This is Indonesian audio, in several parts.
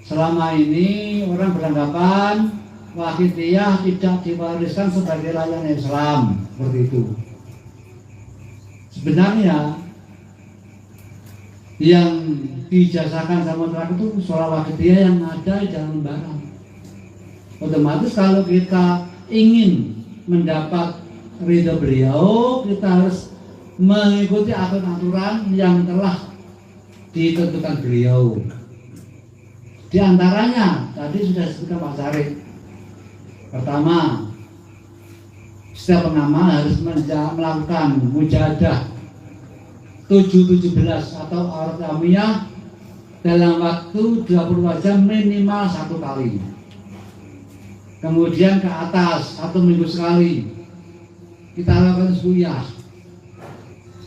selama ini orang beranggapan Wahidiyah tidak diwariskan sebagai layanan Islam, seperti itu. Sebenarnya yang dijazakan sama Tuhan itu sholat Wahidiyah yang ada di dalam barang. Otomatis kalau kita ingin mendapat ridho beliau, kita harus mengikuti aturan-aturan yang telah ditentukan beliau. Di antaranya tadi sudah disebutkan Pak Syarif. Pertama, setiap pengamal harus melakukan mujahadah 7-17 atau aurat yamiyah dalam waktu 24 jam minimal 1 kali. Kemudian ke atas 1 minggu sekali kita lakukan suyah.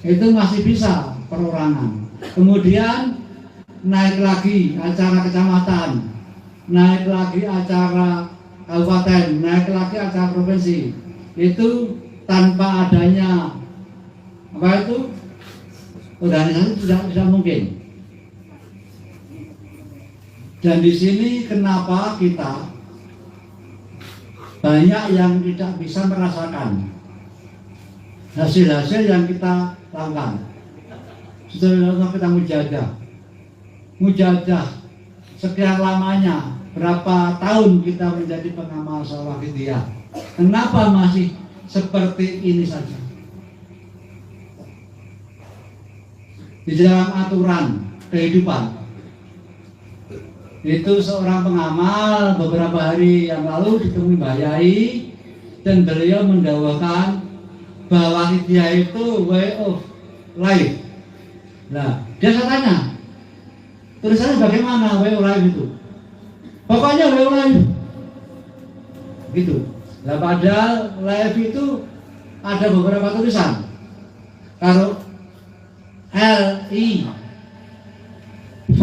Itu masih bisa perorangan. Kemudian naik lagi acara kecamatan, naik lagi acara kabupaten, naik lagi acara provinsi. Itu tanpa adanya apa itu organisasi tidak mungkin. Dan di sini kenapa kita banyak yang tidak bisa merasakan hasil-hasil yang kita lakukan. Setelah kita mujahadah sekian lamanya, berapa tahun kita menjadi pengamal sholat Wahidiyah, kenapa masih seperti ini saja? Di dalam aturan kehidupan itu seorang pengamal beberapa hari yang lalu ditemui Mbah Yai dan beliau mendakwakan bahwa Wahidiyah itu way of life. Nah, dia tanya, tulisannya bagaimana way of life itu? Pokoknya way of life gitu. Nah, padahal life itu ada beberapa tulisan. Kalau L-I V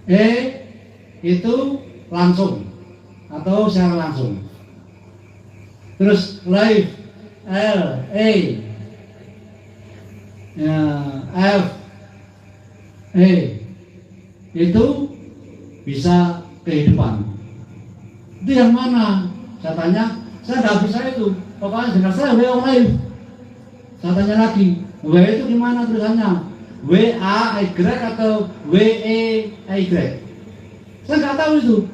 E itu langsung atau secara langsung. Terus life L-A F E itu bisa kehidupan. Itu yang mana? Saya tanya, saya nggak bisa itu. Pokoknya dengar saya way of life. Saya tanya lagi, W itu gimana tulisannya? W-A-Y atau W-E-Y? Saya nggak tahu itu.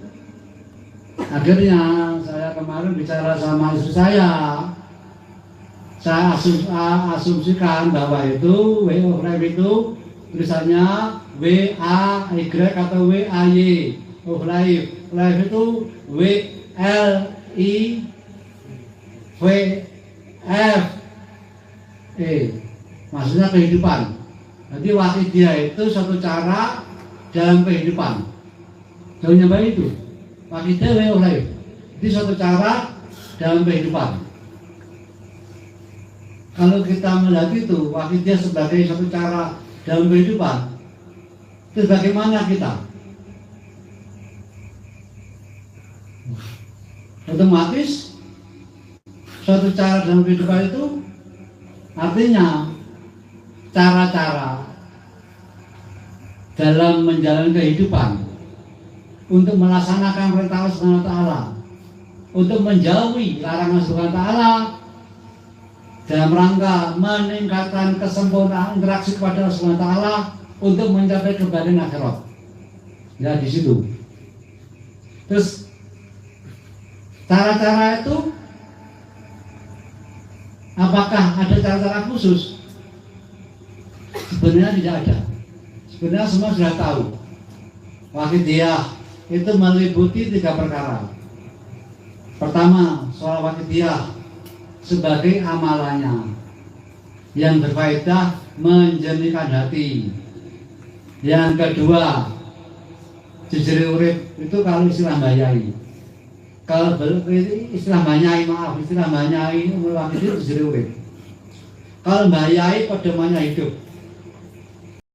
Akhirnya saya kemarin bicara sama istri saya asumsikan bahwa itu way of life itu tulisannya W-A-Y atau W-A-Y of life. Life itu W-L-I-V-F-E, maksudnya kehidupan. Jadi Wahidiyah itu suatu cara dalam kehidupan. Jauhnya baik itu Wahidiyah way of life. Jadi suatu cara dalam kehidupan. Kalau kita melihat itu Wahidiyah sebagai suatu cara dalam kehidupan, itu bagaimana kita? Otomatis suatu cara dalam kehidupan itu artinya cara-cara dalam menjalani kehidupan untuk melaksanakan perintah Allah Subhanahu wa taala, untuk menjauhi larangan Subhanahu wa taala dalam rangka meningkatkan kesempurnaan interaksi kepada Allah Subhanahu wa taala untuk mencapai kebahagiaan akhirat. Ya di situ. Terus cara-cara itu apakah ada cara-cara khusus? Sebenarnya tidak ada. Sebenarnya semua sudah tahu. Wahidiyah itu meliputi 3 perkara. Pertama, sholat Wahidiyah sebagai amalannya yang berfaedah menjernihkan hati. Yang kedua, jejeri urip itu kalau istilah Mbah Yai. Kalau istilah Mbah Yai, istilah Mbah Yai Wahidiyah jejeri urip. Kalau Mbah Yai pedomannya hidup.